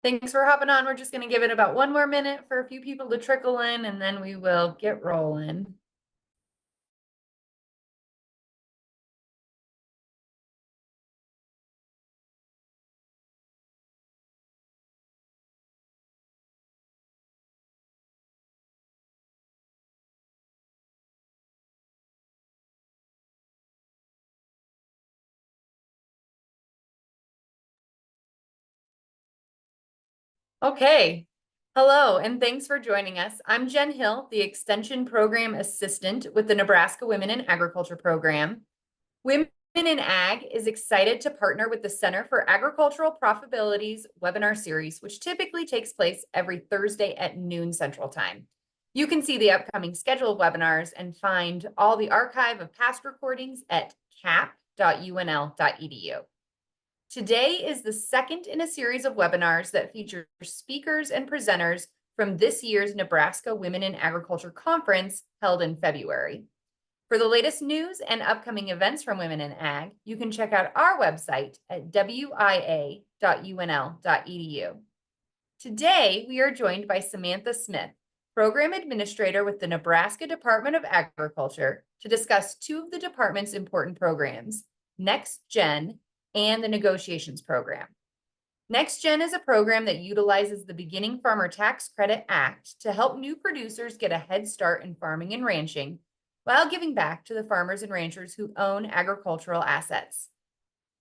Thanks for hopping on. We're just going to give it about 1 more minute for a few people to trickle in, and then we will get rolling. Okay. Hello, and thanks for joining us. I'm Jen Hill, the Extension Program Assistant with the Nebraska Women in Agriculture Program. Women in Ag is excited to partner with the Center for Agricultural Profitability's webinar series, which typically takes place every Thursday at noon Central Time. You can see the upcoming schedule of webinars and find all the archive of past recordings at cap.unl.edu. Today is the second in a series of webinars that feature speakers and presenters from this year's Nebraska Women in Agriculture Conference held in February. For the latest news and upcoming events from Women in Ag, you can check out our website at wia.unl.edu. Today, we are joined by Samantha Smith, Program Administrator with the Nebraska Department of Agriculture, to discuss two of the department's important programs, NextGen and the Negotiations Program. NextGen is a program that utilizes the Beginning Farmer Tax Credit Act to help new producers get a head start in farming and ranching, while giving back to the farmers and ranchers who own agricultural assets.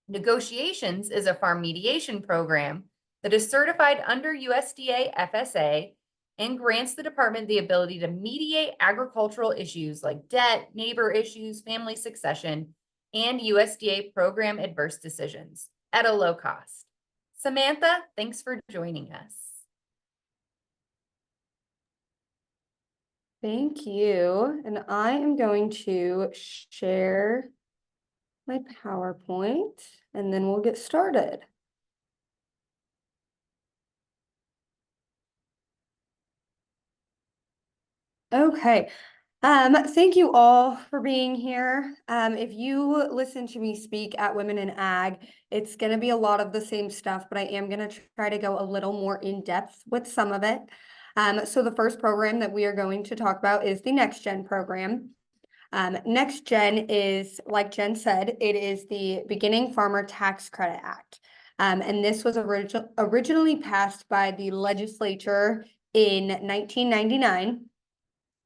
Negotiations is a farm mediation program that is certified under USDA FSA and grants the department the ability to mediate agricultural issues like debt, neighbor issues, family succession, and USDA program adverse decisions at a low cost. Samantha, thanks for joining us. Thank you. And I am going to share my PowerPoint and then we'll get started. Okay. Thank you all for being here. If you listen to me speak at Women in Ag, it's going to be a lot of the same stuff, but I am going to try to go a little more in depth with some of it. So the first program that we are going to talk about is the NextGen program. NextGen is, like Jen said, it is the Beginning Farmer Tax Credit Act. And this was originally passed by the legislature in 1999.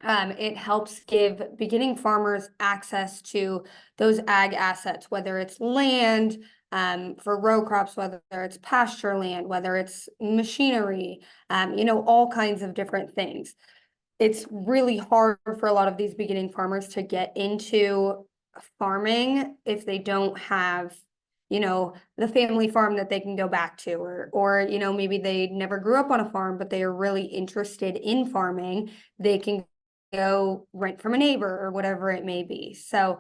It helps give beginning farmers access to those ag assets, whether it's land for row crops, whether it's pasture land, whether it's machinery, all kinds of different things. It's really hard for a lot of these beginning farmers to get into farming if they don't have the family farm that they can go back to, or maybe they never grew up on a farm, but they are really interested in farming. They can go rent from a neighbor or whatever it may be. So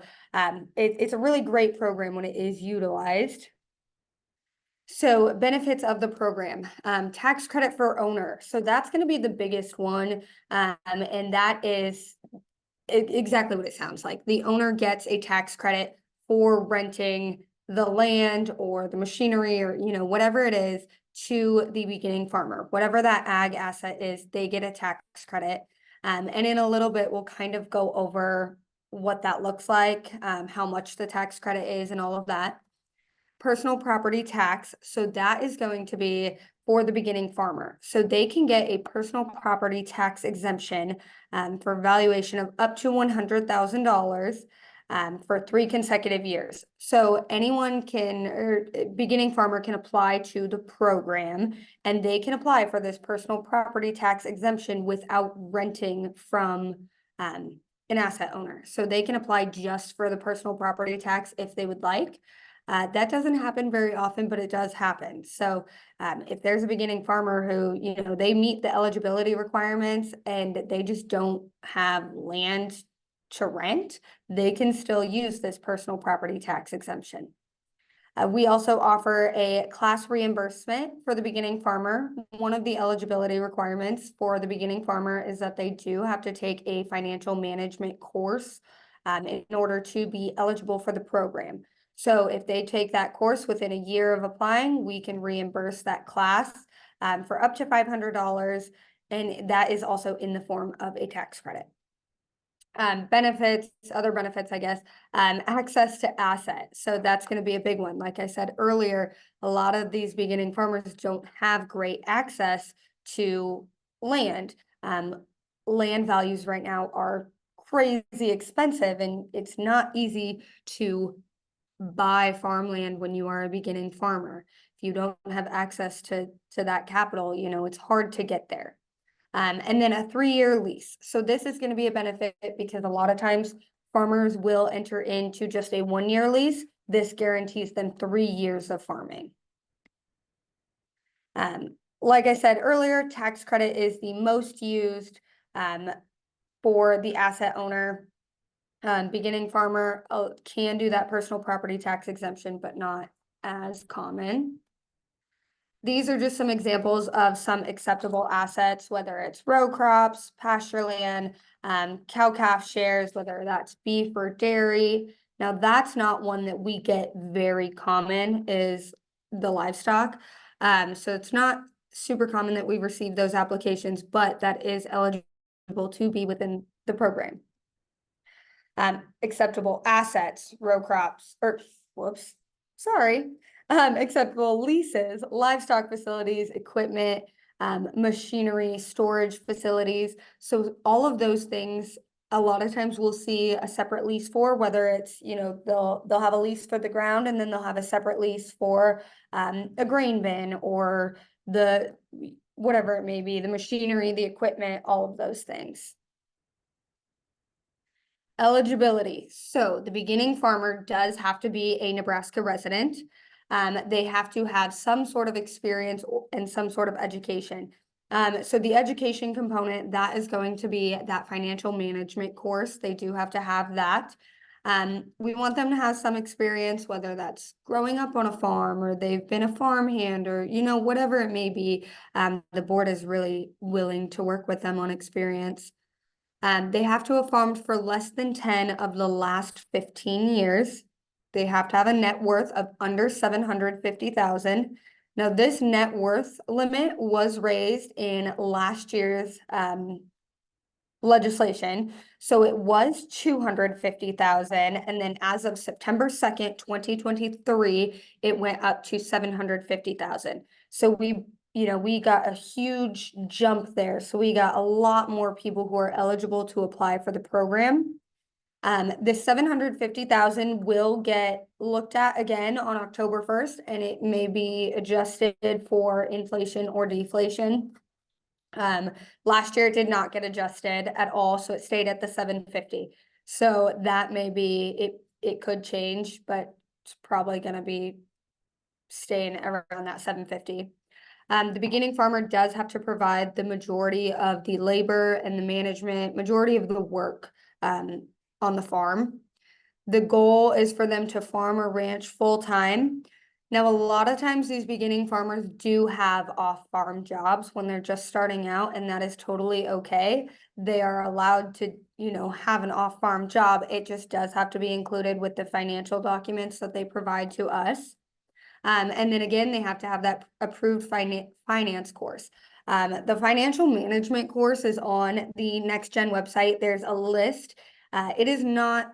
it's a really great program when it is utilized. So benefits of the program, tax credit for owner. So that's going to be the biggest one. And that is exactly what it sounds like. The owner gets a tax credit for renting the land or the machinery or, whatever it is to the beginning farmer. Whatever that ag asset is, they get a tax credit. And in a little bit, we'll kind of go over what that looks like, how much the tax credit is and all of that. Personal property tax. So that is going to be for the beginning farmer. So they can get a personal property tax exemption for valuation of up to $100,000 for 3 consecutive years. So anyone can, or beginning farmer can apply to the program, and they can apply for this personal property tax exemption without renting from an asset owner. So they can apply just for the personal property tax if they would like. That doesn't happen very often, but it does happen. So if there's a beginning farmer who, they meet the eligibility requirements and they just don't have land to rent, they can still use this personal property tax exemption. We also offer a class reimbursement for the beginning farmer. One of the eligibility requirements for the beginning farmer is that they do have to take a financial management course in order to be eligible for the program. So if they take that course within a year of applying, we can reimburse that class. for up to $500, and that is also in the form of a tax credit. Benefits, other benefits, I guess, access to assets. So that's going to be a big one. Like I said earlier, a lot of these beginning farmers don't have great access to land. Land values right now are crazy expensive, and it's not easy to buy farmland when you are a beginning farmer. If you don't have access to that capital, it's hard to get there. And then a 3-year lease. So this is going to be a benefit because a lot of times farmers will enter into just a 1-year lease. This guarantees them 3 years of farming. Like I said earlier, tax credit is the most used for the asset owner. Beginning farmer can do that personal property tax exemption, but not as common. These are just some examples of some acceptable assets, whether it's row crops, pasture land, cow-calf shares, whether that's beef or dairy. Now, that's not one that we get very common, is the livestock. So it's not super common that we receive those applications, but that is eligible to be within the program. Acceptable assets, row crops, acceptable leases, livestock facilities, equipment, machinery, storage facilities. So all of those things, a lot of times we'll see a separate lease for, whether it's, they'll have a lease for the ground, and then they'll have a separate lease for a grain bin, or the whatever it may be, the machinery, the equipment, all of those things. Eligibility. So the beginning farmer does have to be a Nebraska resident. They have to have some sort of experience and some sort of education. So the education component, that is going to be that financial management course. They do have to have that. We want them to have some experience, whether that's growing up on a farm, or they've been a farmhand, or, whatever it may be. The board is really willing to work with them on experience. They have to have farmed for less than 10 of the last 15 years. They have to have a net worth of under 750,000. Now, this net worth limit was raised in last year's legislation. So it was 250,000. And then as of September 2nd, 2023, it went up to 750,000. So we got a huge jump there. So we got a lot more people who are eligible to apply for the program. The 750,000 will get looked at again on October 1st, and it may be adjusted for inflation or deflation. Last year it did not get adjusted at all, so it stayed at the 750. So that may be, it could change, but it's probably going to be staying around that 750. The beginning farmer does have to provide the majority of the labor and the management, majority of the work on the farm. The goal is for them to farm or ranch full time. Now, a lot of times these beginning farmers do have off-farm jobs when they're just starting out, and that is totally okay. They are allowed to, have an off-farm job. It just does have to be included with the financial documents that they provide to us. And then again, they have to have that approved finance course. The financial management course is on the NextGen website. There's a list. It is not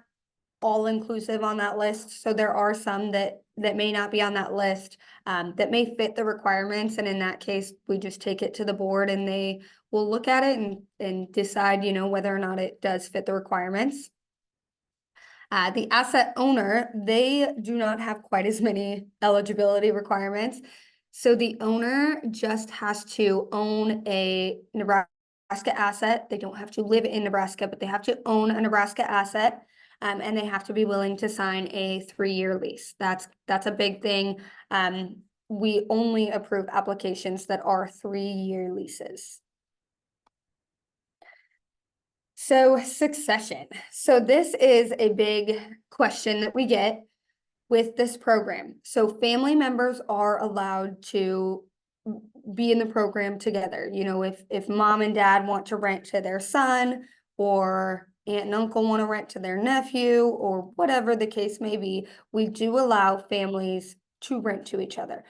all inclusive on that list. So there are some that may not be on that list that may fit the requirements. And in that case, we just take it to the board, and they will look at it and decide, whether or not it does fit the requirements. The asset owner, they do not have quite as many eligibility requirements. So the owner just has to own a Nebraska asset. They don't have to live in Nebraska, but they have to own a Nebraska asset. And they have to be willing to sign a 3-year lease. That's a big thing. We only approve applications that are 3-year leases. So succession. So this is a big question that we get with this program. So family members are allowed to be in the program together. If mom and dad want to rent to their son, or aunt and uncle want to rent to their nephew, or whatever the case may be, we do allow families to rent to each other.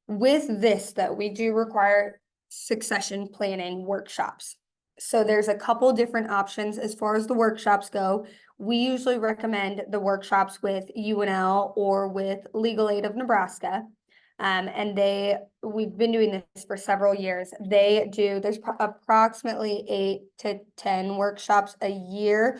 With this, though, we do require succession planning workshops. So there's a couple different options as far as the workshops go. We usually recommend the workshops with UNL or with Legal Aid of Nebraska. And we've been doing this for several years. There's approximately 8 to 10 workshops a year,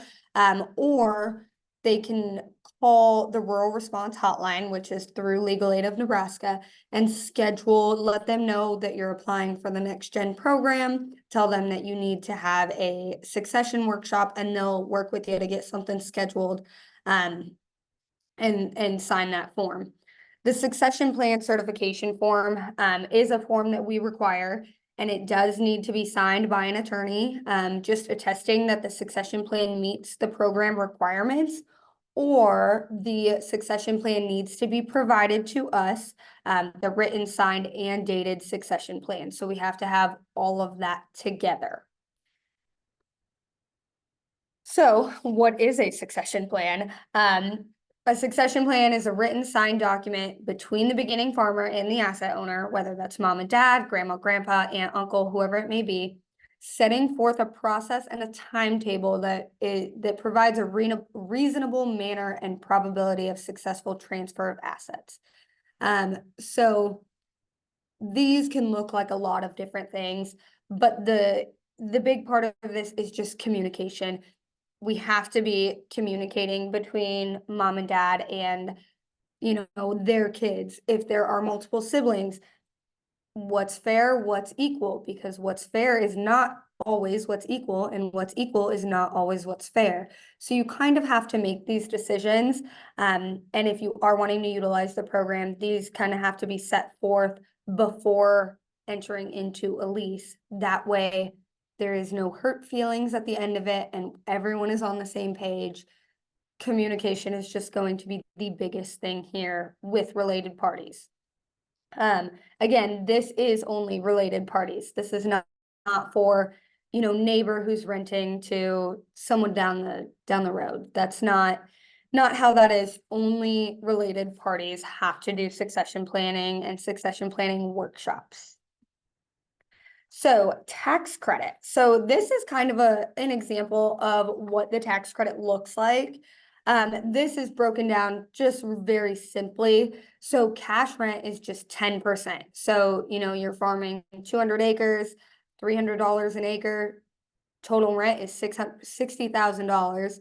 or they can call the Rural Response Hotline, which is through Legal Aid of Nebraska, and let them know that you're applying for the NextGen program, tell them that you need to have a succession workshop, and they'll work with you to get something scheduled, and sign that form. The succession plan certification form is a form that we require, and it does need to be signed by an attorney, just attesting that the succession plan meets the program requirements, or the succession plan needs to be provided to us, the written, signed, and dated succession plan. So we have to have all of that together. So what is a succession plan? A succession plan is a written, signed document between the beginning farmer and the asset owner, whether that's mom and dad, grandma, grandpa, aunt, uncle, whoever it may be, setting forth a process and a timetable that provides a reasonable manner and probability of successful transfer of assets. So these can look like a lot of different things, but the big part of this is just communication. We have to be communicating between mom and dad and, their kids. If there are multiple siblings, what's fair, what's equal, because what's fair is not always what's equal, and what's equal is not always what's fair. So you kind of have to make these decisions. And if you are wanting to utilize the program, these kind of have to be set forth before entering into a lease. That way, there is no hurt feelings at the end of it, and everyone is on the same page. Communication is just going to be the biggest thing here with related parties. Again, this is only related parties. This is not for, neighbor who's renting to someone down the road. That's not how that is. Only related parties have to do succession planning and succession planning workshops. So tax credit. So this is kind of an example of what the tax credit looks like. This is broken down just very simply. So cash rent is just 10%. So, you're farming 200 acres, $300 an acre. Total rent is $60,000.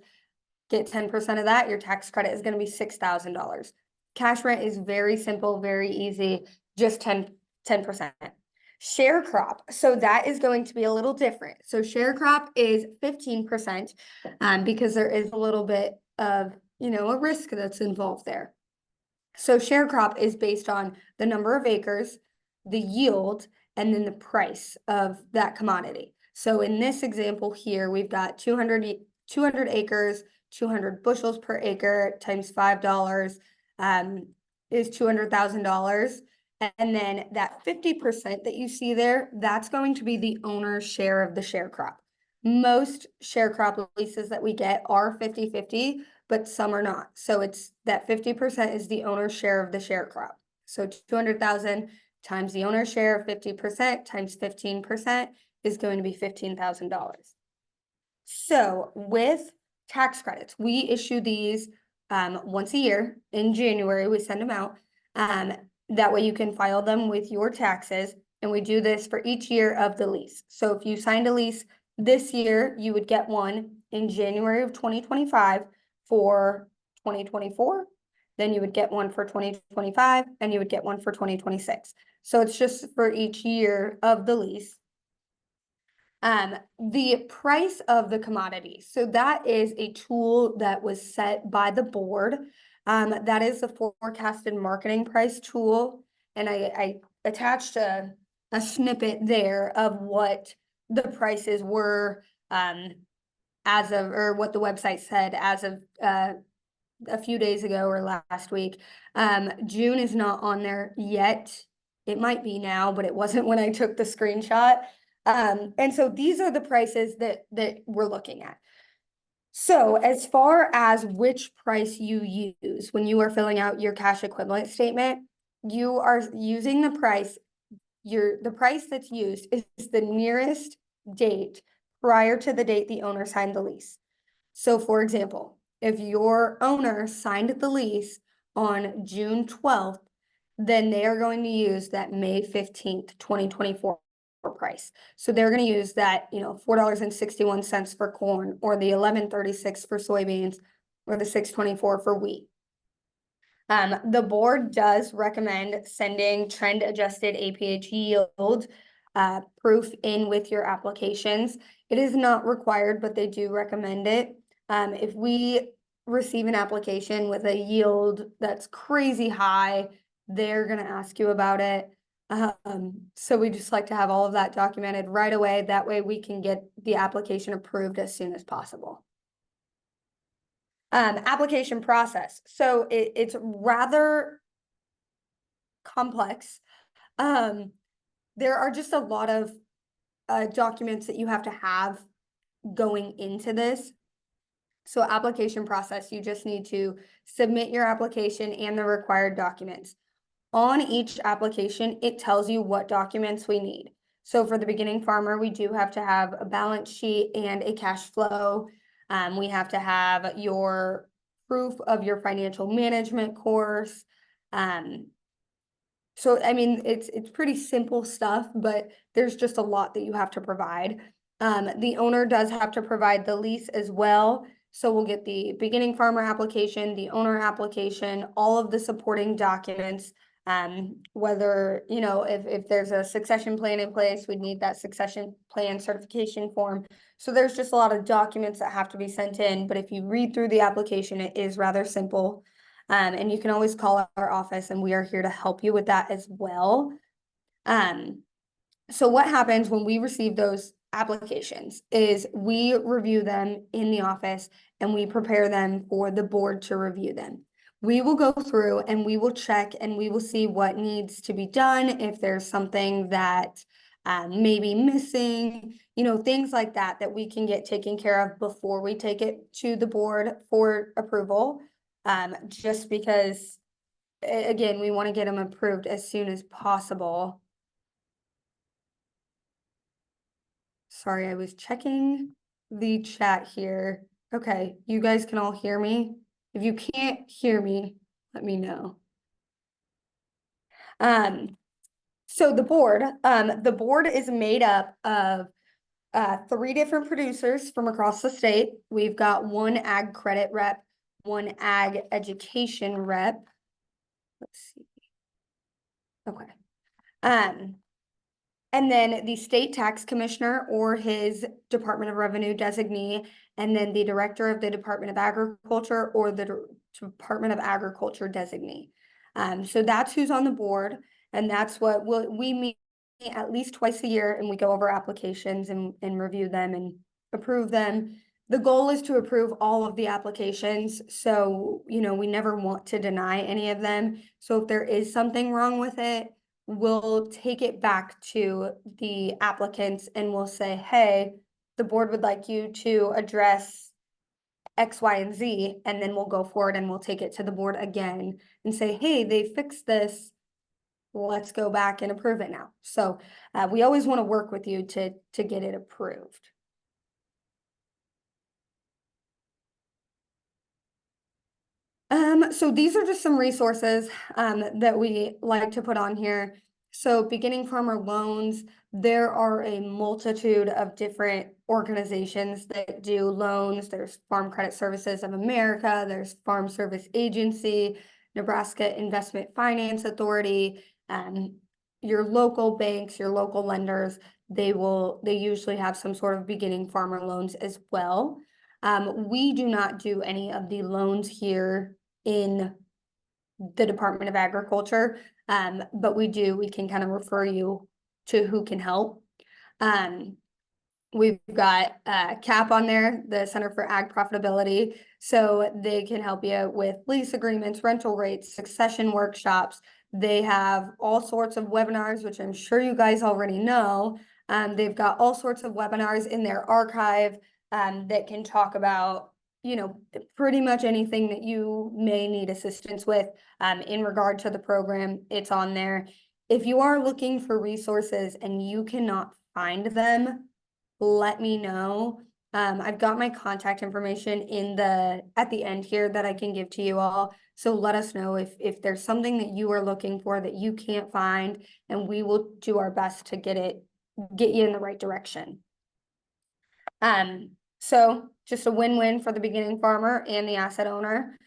Get 10% of that, your tax credit is going to be $6,000. Cash rent is very simple, very easy, just 10%. Share crop, so that is going to be a little different. So share crop is 15%, because there is a little bit of, a risk that's involved there. So share crop is based on the number of acres, the yield, and then the price of that commodity. So in this example here, we've got 200 acres, 200 bushels per acre times $5 is $200,000. And then that 50% that you see there, that's going to be the owner's share of the share crop. Most share crop leases that we get are 50-50, but some are not. So it's that 50% is the owner's share of the share crop. So 200,000 times the owner's share of 50% times 15% is going to be $15,000. So with tax credits, we issue these once a year in January. We send them out. That way you can file them with your taxes, and we do this for each year of the lease. So if you signed a lease this year, you would get one in January of 2025 for 2024. Then you would get one for 2025, and you would get one for 2026. So it's just for each year of the lease. The price of the commodity. So that is a tool that was set by the board. That is the forecasted marketing price tool. And I attached a snippet there of what the prices were, or what the website said as of, a few days ago or last week. June is not on there yet. It might be now, but it wasn't when I took the screenshot. And so these are the prices that we're looking at. So as far as which price you use when you are filling out your cash equivalent statement, you are using the price the price that's used is the nearest date prior to the date the owner signed the lease. So for example, if your owner signed the lease on June 12th, then they are going to use that May 15th, 2024 price. So they're going to use that, $4.61 for corn, or the $11.36 for soybeans, or the $6.24 for wheat. The board does recommend sending trend adjusted APH yield proof in with your applications. It is not required, but they do recommend it. If we receive an application with a yield that's crazy high, they're gonna ask you about it. So we just like to have all of that documented right away. That way we can get the application approved as soon as possible. Application process. So it's rather complex. There are just a lot of documents that you have to have going into this. So application process, you just need to submit your application and the required documents. On each application, it tells you what documents we need. So for the beginning farmer, we do have to have a balance sheet and a cash flow. We have to have your proof of your financial management course. So, I mean, it's pretty simple stuff, but there's just a lot that you have to provide. The owner does have to provide the lease as well. So we'll get the beginning farmer application, the owner application, all of the supporting documents. Whether, if there's a succession plan in place, we'd need that succession plan certification form. So there's just a lot of documents that have to be sent in, but if you read through the application, it is rather simple. And you can always call our office and we are here to help you with that as well. So what happens when we receive those applications is we review them in the office and we prepare them for the board to review them. We will go through and we will check and we will see what needs to be done, if there's something that may be missing, things like that we can get taken care of before we take it to the board for approval. Just because, again, we want to get them approved as soon as possible. Sorry, I was checking the chat here. Okay, you guys can all hear me. If you can't hear me, let me know. So the board is made up of 3 different producers from across the state. We've got 1 ag credit rep, 1 ag education rep. Let's see. Okay. And then the state tax commissioner or his Department of Revenue designee, and then the director of the Department of Agriculture or the Department of Agriculture designee. So that's who's on the board, and that's what we meet at least twice a year, and we go over applications and review them and approve them. The goal is to approve all of the applications, so we never want to deny any of them. So if there is something wrong with it, we'll take it back to the applicants and we'll say, hey, the board would like you to address X, Y, and Z, and then we'll go forward and we'll take it to the board again and say, hey, they fixed this. Let's go back and approve it now. So we always want to work with you to get it approved. So these are just some resources that we like to put on here. So beginning farmer loans, there are a multitude of different organizations that do loans. There's Farm Credit Services of America, there's Farm Service Agency, Nebraska Investment Finance Authority, your local banks, your local lenders, they usually have some sort of beginning farmer loans as well. We do not do any of the loans here in the Department of Agriculture, but we can kind of refer you to who can help. We've got CAP on there, the Center for Ag Profitability, so they can help you with lease agreements, rental rates, succession workshops. They have all sorts of webinars, which I'm sure you guys already know. They've got all sorts of webinars in their archive that can talk about pretty much anything that you may need assistance with in regard to the program. It's on there. if you are looking for resources and you cannot find them, let me know. I've got my contact information at the end here that I can give to you all. So let us know if there's something that you are looking for that you can't find, and we will do our best to get you in the right direction. So just a win-win for the beginning farmer and the asset owner.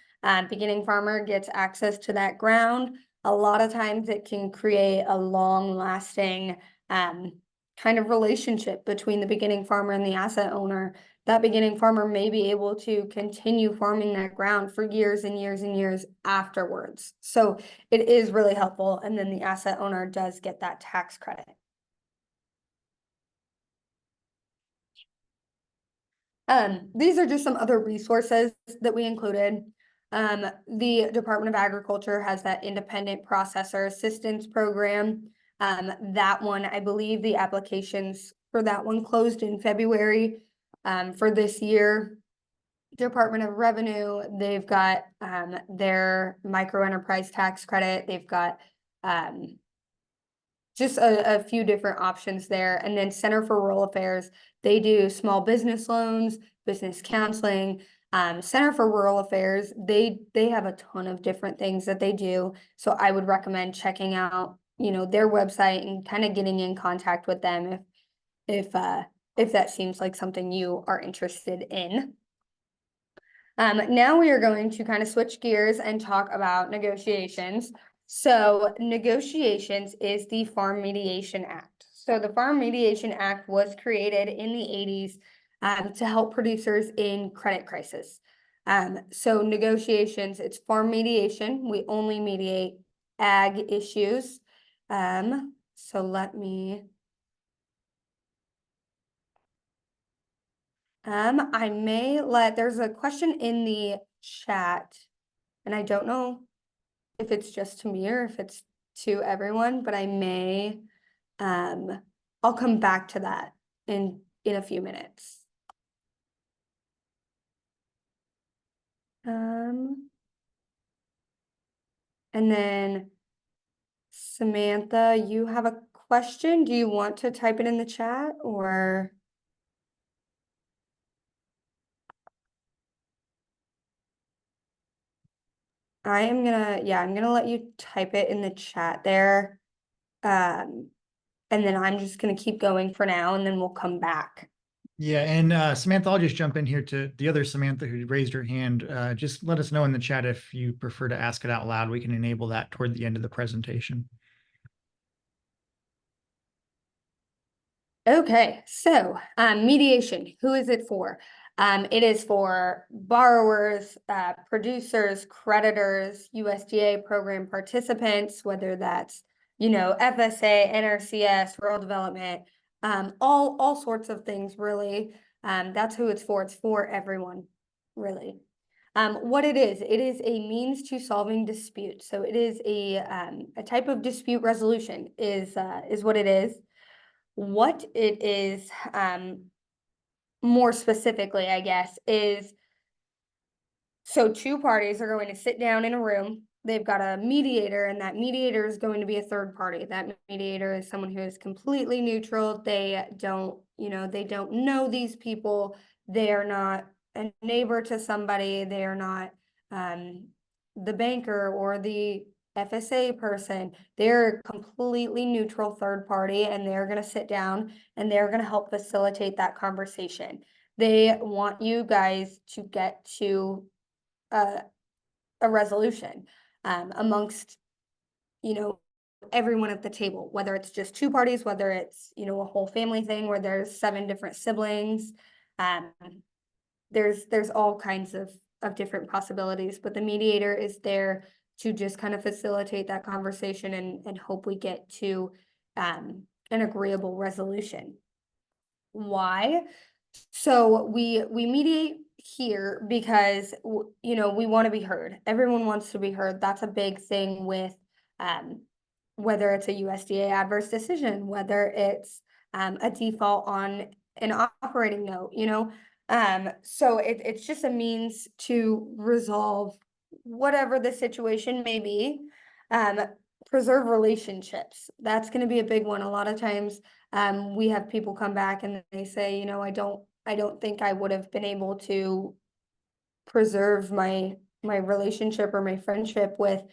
Beginning farmer gets access to that ground. A lot of times it can create a long-lasting kind of relationship between the beginning farmer and the asset owner. That beginning farmer may be able to continue farming that ground for years and years and years afterwards. So it is really helpful, and then the asset owner does get that tax credit. These are just some other resources that we included. The Department of Agriculture has that independent processor assistance program. That one, I believe the applications for that one closed in February for this year. Department of Revenue, they've got their micro enterprise tax credit. They've got just a few different options there. And then Center for Rural Affairs, they do small business loans, business counseling. Center for Rural Affairs, they have a ton of different things that they do. So I would recommend checking out, their website and kind of getting in contact with them if that seems like something you are interested in. Now we are going to kind of switch gears and talk about negotiations. So negotiations is the Farm Mediation Act. So the Farm Mediation Act was created in the 80s to help producers in credit crisis. So negotiations, it's farm mediation. We only mediate ag issues. So let me... there's a question in the chat, and I don't know if it's just to me or if it's to everyone, but I'll come back to that in a few minutes. And then Samantha, you have a question? Do you want to type it in the chat, or? I'm gonna let you type it in the chat there. And then I'm just gonna keep going for now, and then we'll come back. Yeah, and Samantha, I'll just jump in here to the other Samantha who raised her hand. Just let us know in the chat if you prefer to ask it out loud. We can enable that toward the end of the presentation. Okay, so mediation, who is it for? It is for borrowers, producers, creditors, USDA program participants, whether that's, FSA, NRCS, rural development, all sorts of things, really. That's who it's for. It's for everyone, really. What it is a means to solving disputes. So it is a type of dispute resolution is what it is. What it is, more specifically, I guess, is so two parties are going to sit down in a room. They've got a mediator, and that mediator is going to be a third party. That mediator is someone who is completely neutral. They don't know these people. They are not a neighbor to somebody. They are not the banker or the FSA person. They're a completely neutral third party, and they're going to sit down and they're going to help facilitate that conversation. They want you guys to get to a resolution amongst, everyone at the table, whether it's just two parties, whether it's, a whole family thing where there's 7 different siblings. There's all kinds of different possibilities, but the mediator is there to just kind of facilitate that conversation and hope we get to an agreeable resolution. Why? So we mediate here because, we want to be heard. Everyone wants to be heard. That's a big thing with whether it's a USDA adverse decision, whether it's a default on an operating note, so it's just a means to resolve whatever the situation may be. preserve relationships. That's going to be a big one. A lot of times, we have people come back and they say, you know, I don't think I would have been able to preserve my relationship or my friendship with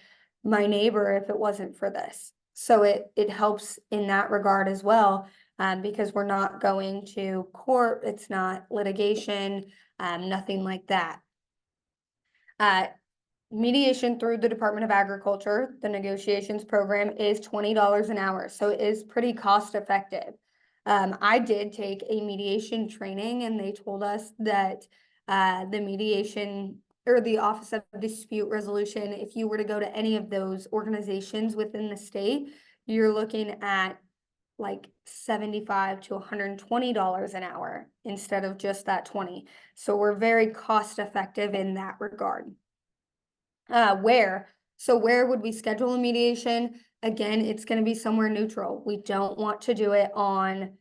my neighbor if it wasn't for this. So it helps in that regard as well, because we're not going to court, it's not litigation, nothing like that. Mediation through the Department of Agriculture, the negotiations program, is $20 an hour, so it is pretty cost effective. I did take a mediation training, and they told us that the mediation or the Office of Dispute Resolution, if you were to go to any of those organizations within the state, you're looking at like $75 to $120 an hour instead of just that 20. So we're very cost effective in that regard. Where would we schedule a mediation? Again, it's going to be somewhere neutral. We don't want to do it on,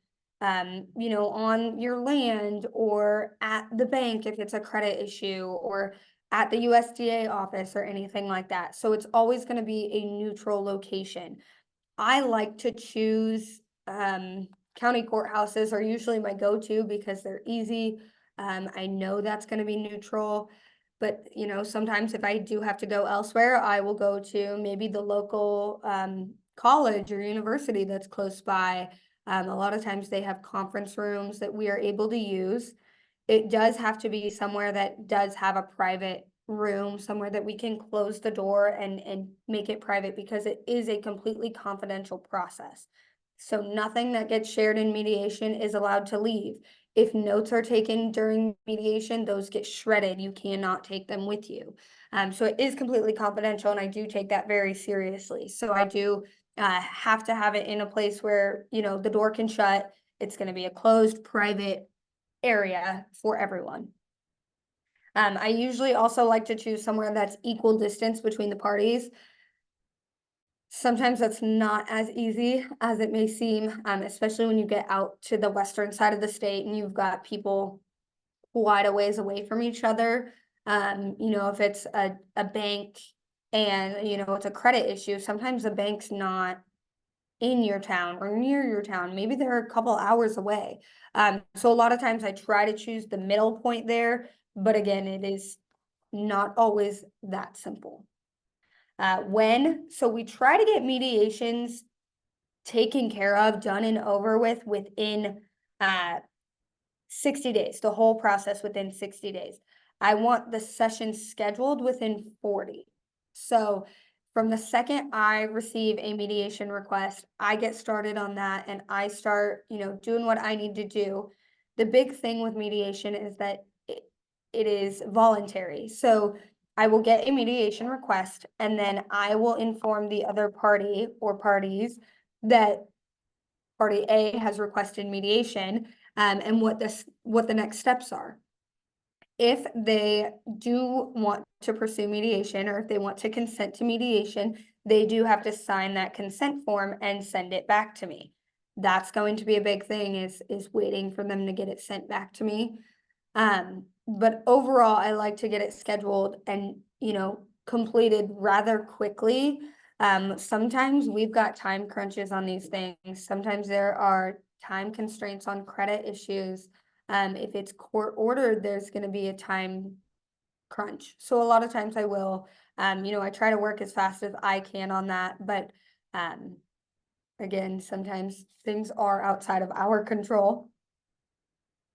on your land or at the bank if it's a credit issue, or at the USDA office or anything like that. So it's always going to be a neutral location. I like to choose, county courthouses are usually my go-to because they're easy. I know that's going to be neutral. But, you know, sometimes if I do have to go elsewhere, I will go to maybe the local college or university that's close by. A lot of times they have conference rooms that we are able to use. It does have to be somewhere that does have a private room, somewhere that we can close the door and make it private, because it is a completely confidential process. So nothing that gets shared in mediation is allowed to leave. If notes are taken during mediation, those get shredded. You cannot take them with you. So it is completely confidential, and I do take that very seriously. So I do have to have it in a place where, you know, the door can shut. It's going to be a closed, private area for everyone. I usually also like to choose somewhere that's equal distance between the parties. Sometimes that's not as easy as it may seem, especially when you get out to the western side of the state and you've got people quite a ways away from each other. If it's a bank and, it's a credit issue, sometimes the bank's not in your town or near your town. Maybe they're a couple hours away. So a lot of times I try to choose the middle point there, but again, it is not always that simple. So we try to get mediations taken care of, done and over with within 60 days, the whole process within 60 days. I want the session scheduled within 40. So from the second I receive a mediation request, I get started on that and I start, doing what I need to do. The big thing with mediation is that it is voluntary. So I will get a mediation request and then I will inform the other party or parties that party A has requested mediation, and what the next steps are. If they do want to pursue mediation, or if they want to consent to mediation, they do have to sign that consent form and send it back to me. That's going to be a big thing, is waiting for them to get it sent back to me. But overall, I like to get it scheduled and, completed rather quickly. Sometimes we've got time crunches on these things. Sometimes there are time constraints on credit issues. If it's court ordered, there's going to be a time crunch. So a lot of times I will, I try to work as fast as I can on that. But again, sometimes things are outside of our control.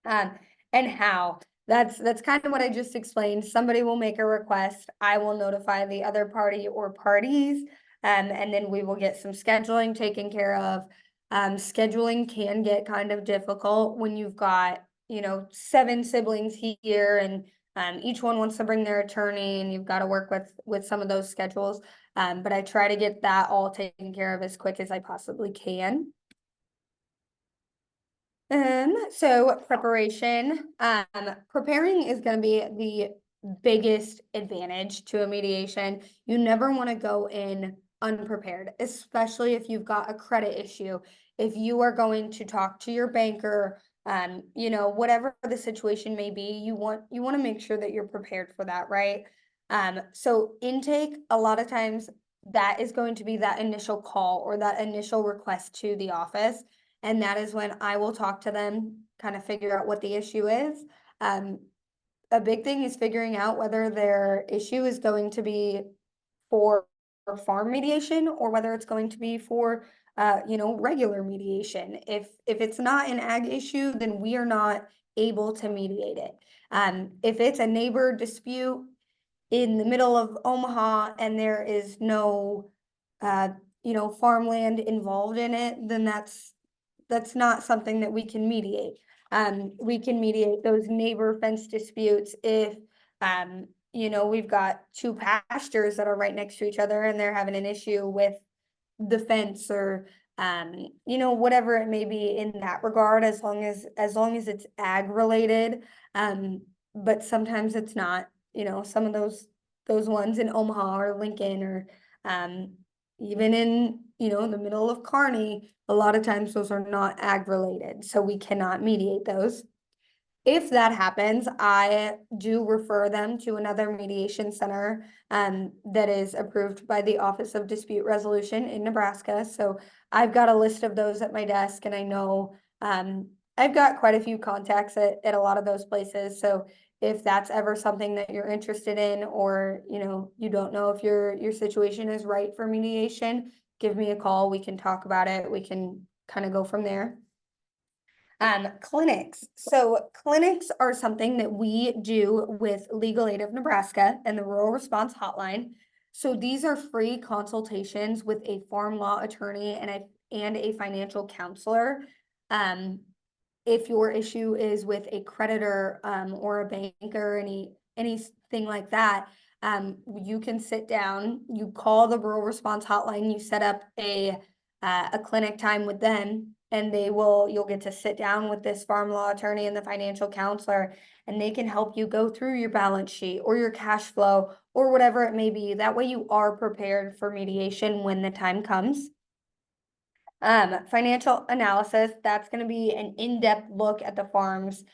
And how. That's kind of what I just explained. Somebody will make a request. I will notify the other party or parties, and then we will get some scheduling taken care of. Scheduling can get kind of difficult when you've got, 7 siblings here, and each one wants to bring their attorney, and you've got to work with some of those schedules. But I try to get that all taken care of as quick as I possibly can. So preparation, preparing is going to be the biggest advantage to a mediation. You never want to go in unprepared, especially if you've got a credit issue. If you are going to talk to your banker, whatever the situation may be, you want to make sure that you're prepared for that, right? So intake, a lot of times that is going to be that initial call or that initial request to the office. And that is when I will talk to them, kind of figure out what the issue is. A big thing is figuring out whether their issue is going to be for farm mediation or whether it's going to be for regular mediation. If it's not an ag issue, then we are not able to mediate it. If it's a neighbor dispute in the middle of Omaha and there is no farmland involved in it, then that's not something that we can mediate. We can mediate those neighbor fence disputes if we've got two pastures that are right next to each other and they're having an issue with the fence or whatever it may be in that regard, as long as it's ag related. But sometimes it's not. Some of those ones in Omaha or Lincoln or even in the middle of Kearney, a lot of times those are not ag related, so we cannot mediate those. If that happens, I do refer them to another mediation center that is approved by the Office of Dispute Resolution in Nebraska. So I've got a list of those at my desk, and I know I've got quite a few contacts at a lot of those places. So if that's ever something that you're interested in, or you don't know if your situation is right for mediation, give me a call. We can talk about it. We can kind of go from there. Clinics. So clinics are something that we do with Legal Aid of Nebraska and the Rural Response Hotline. So these are free consultations with a farm law attorney and a financial counselor. If your issue is with a creditor or a bank or anything like that, you can sit down, you call the Rural Response Hotline, you set up a clinic time with them, and you'll get to sit down with this farm law attorney and the financial counselor, and they can help you go through your balance sheet or your cash flow or whatever it may be. That way you are prepared for mediation when the time comes. Financial analysis, that's going to be an in-depth look at the farm's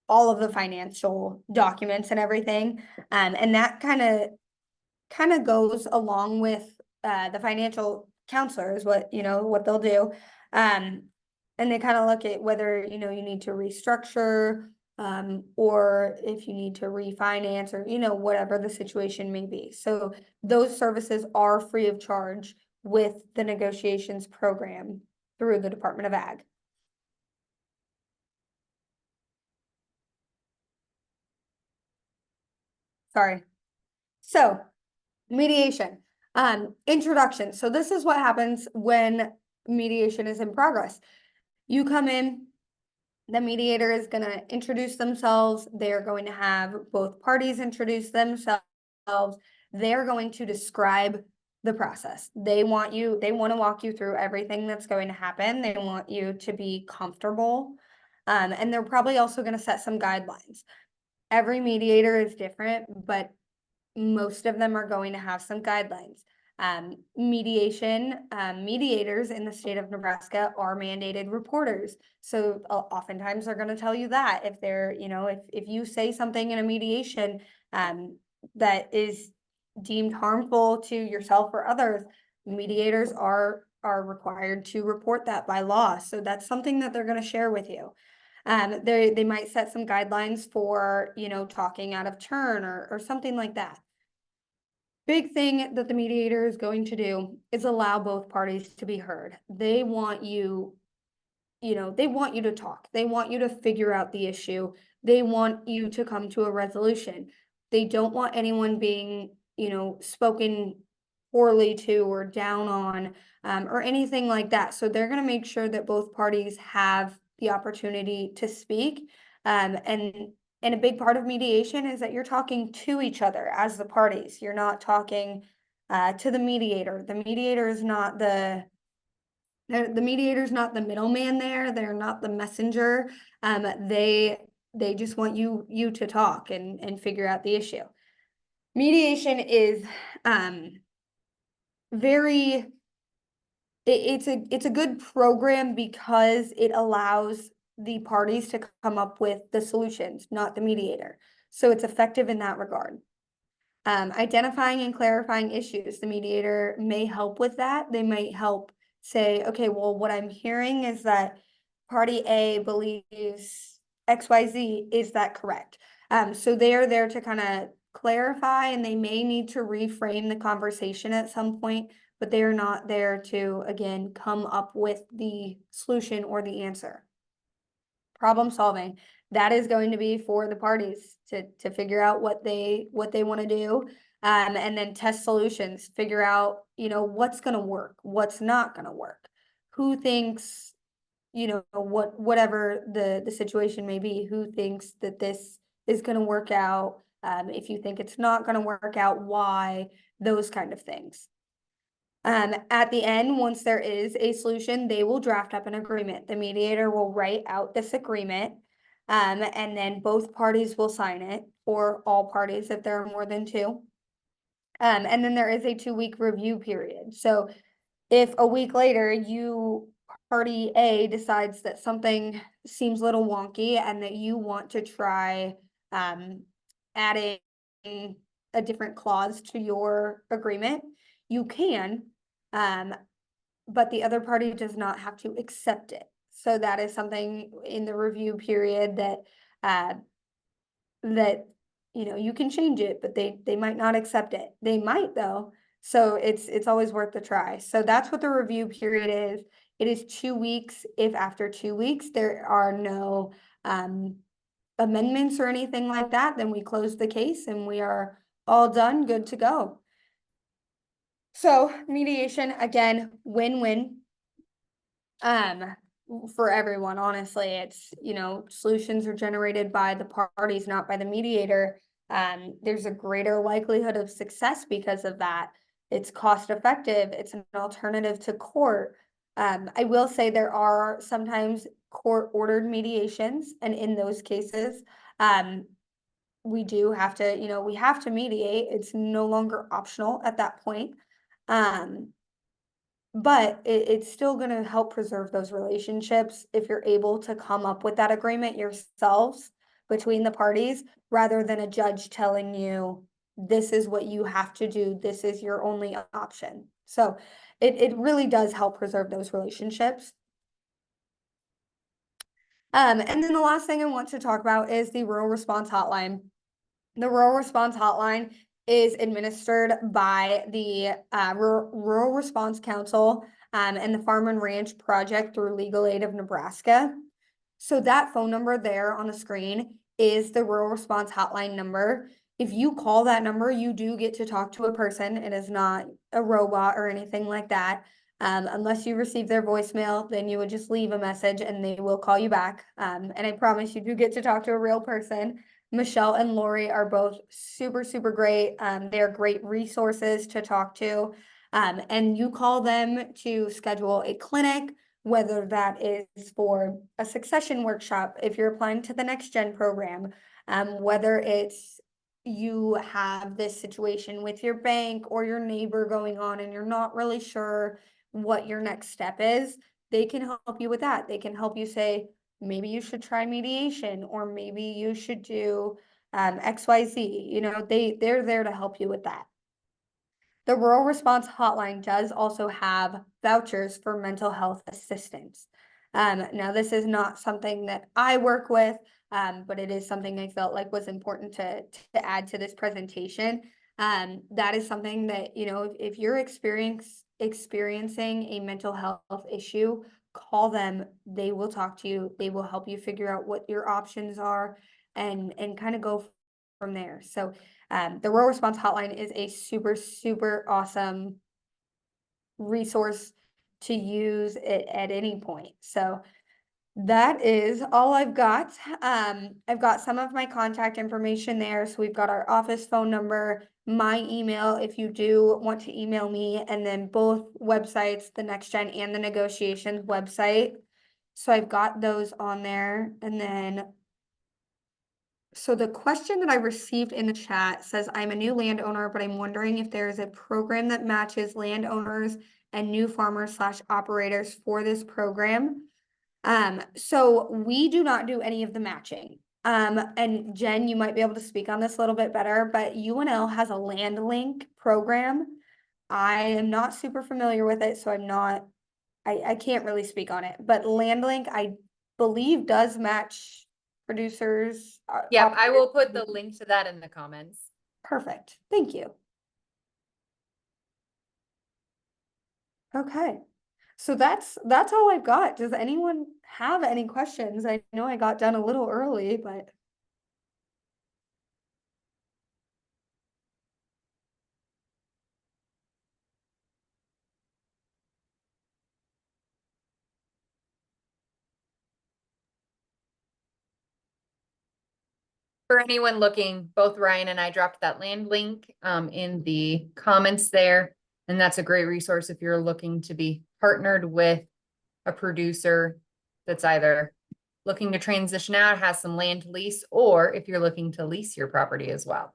all of the financial documents and everything. And that kind of goes along with the financial counselors, what they'll do. And they kind of look at whether you need to restructure or if you need to refinance or whatever the situation may be. So those services are free of charge with the negotiations program through the Department of Ag. Sorry. So mediation. Introduction. So this is what happens when mediation is in progress. You come in, the mediator is going to introduce themselves. They're going to have both parties introduce themselves. They're going to describe the process. They want to walk you through everything that's going to happen. They want you to be comfortable. And they're probably also going to set some guidelines. Every mediator is different, but most of them are going to have some guidelines. Mediators in the state of Nebraska are mandated reporters. So oftentimes they're going to tell you that if they're, if you say something in a mediation that is deemed harmful to yourself or others, mediators are required to report that by law. So that's something that they're going to share with you. They might set some guidelines for, talking out of turn or something like that. Big thing that the mediator is going to do is allow both parties to be heard. They want you to talk. They want you to figure out the issue. They want you to come to a resolution. They don't want anyone being, spoken poorly to or down on or anything like that. So they're going to make sure that both parties have the opportunity to speak. And a big part of mediation is that you're talking to each other as the parties. You're not talking to the mediator. The mediator is not the mediator's not the middleman there. They're not the messenger. They just want you to talk and figure out the issue. Mediation is it's a good program because it allows the parties to come up with the solutions, not the mediator. So it's effective in that regard. Identifying and clarifying issues. The mediator may help with that. They might help say, okay, well, what I'm hearing is that party A believes XYZ. Is that correct? So they are there to kind of clarify, and they may need to reframe the conversation at some point, but they are not there to, again, come up with the solution or the answer. Problem solving, that is going to be for the parties to figure out what they want to do. And then test solutions, figure out, what's going to work, what's not going to work, who thinks, whatever the situation may be, who thinks that this is going to work out. If you think it's not going to work out, why, those kind of things. At the end, once there is a solution, they will draft up an agreement. The mediator will write out this agreement, and then both parties will sign it, or all parties if there are more than two. And then there is a 2-week review period. So if a week later party A decides that something seems a little wonky and that you want to try adding a different clause to your agreement, you can, but the other party does not have to accept it. So that is something in the review period that you can change it, but they might not accept it. They might though. So it's always worth the try. So that's what the review period is. It is 2 weeks. If after 2 weeks there are no amendments or anything like that, then we close the case and we are all done, good to go. So mediation, again, win-win for everyone. Honestly, it's, solutions are generated by the parties, not by the mediator. There's a greater likelihood of success because of that. It's cost effective. It's an alternative to court. I will say there are sometimes court ordered mediations, and in those cases, we do have to, we have to mediate. It's no longer optional at that point. But it's still going to help preserve those relationships if you're able to come up with that agreement yourselves between the parties, rather than a judge telling you, this is what you have to do, this is your only option. So it really does help preserve those relationships. And then the last thing I want to talk about is the Rural Response Hotline. The Rural Response Hotline is administered by the Rural Response Council and the Farm and Ranch Project through Legal Aid of Nebraska. So that phone number there on the screen is the Rural Response Hotline number. If you call that number, you do get to talk to a person. It is not a robot or anything like that. Unless you receive their voicemail, then you would just leave a message and they will call you back. And I promise you do get to talk to a real person. Michelle and Lori are both super, super great. They're great resources to talk to. And you call them to schedule a clinic, whether that is for a succession workshop, if you're applying to the NextGen program, whether it's you have this situation with your bank or your neighbor going on and you're not really sure what your next step is, they can help you with that. They can help you say, maybe you should try mediation, or maybe you should do XYZ. They're there to help you with that. The Rural Response Hotline does also have vouchers for mental health assistance. Now, this is not something that I work with, but it is something I felt like was important to add to this presentation. That is something that, if you're experiencing a mental health issue, call them. They will talk to you. They will help you figure out what your options are and kind of go from there. So the Rural Response Hotline is a super, super awesome resource to use at any point. So that is all I've got. I've got some of my contact information there. So we've got our office phone number, my email, if you do want to email me, and then both websites, the NextGen and the negotiations website. So I've got those on there. And then, so the question that I received in the chat says, I'm a new landowner, but I'm wondering if there is a program that matches landowners and new farmers / operators for this program. So we do not do any of the matching. And Jen, you might be able to speak on this a little bit better, but UNL has a land link program. I am not super familiar with it, so I can't really speak on it, but LandLink, I believe, does match producers. Yep, I will put the link to that in the comments. Perfect, thank you. Okay, so that's all I've got. Does anyone have any questions? I know I got done a little early, but. For anyone looking, both Ryan and I dropped that land link in the comments there. And that's a great resource if you're looking to be partnered with a producer that's either looking to transition out, has some land to lease, or if you're looking to lease your property as well.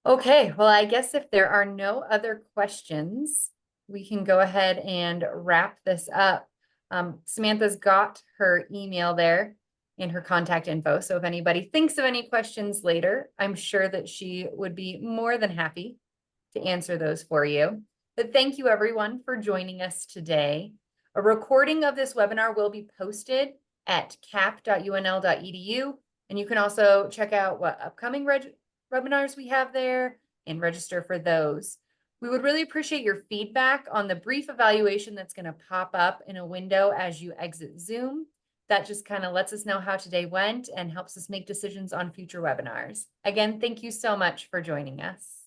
Okay, well, I guess if there are no other questions, we can go ahead and wrap this up. Samantha's got her email there and her contact info. So if anybody thinks of any questions later, I'm sure that she would be more than happy to answer those for you. But thank you everyone for joining us today. A recording of this webinar will be posted at cap.unl.edu. And you can also check out what upcoming webinars we have there and register for those. We would really appreciate your feedback on the brief evaluation that's going to pop up in a window as you exit Zoom. That just kind of lets us know how today went and helps us make decisions on future webinars. Again, thank you so much for joining us.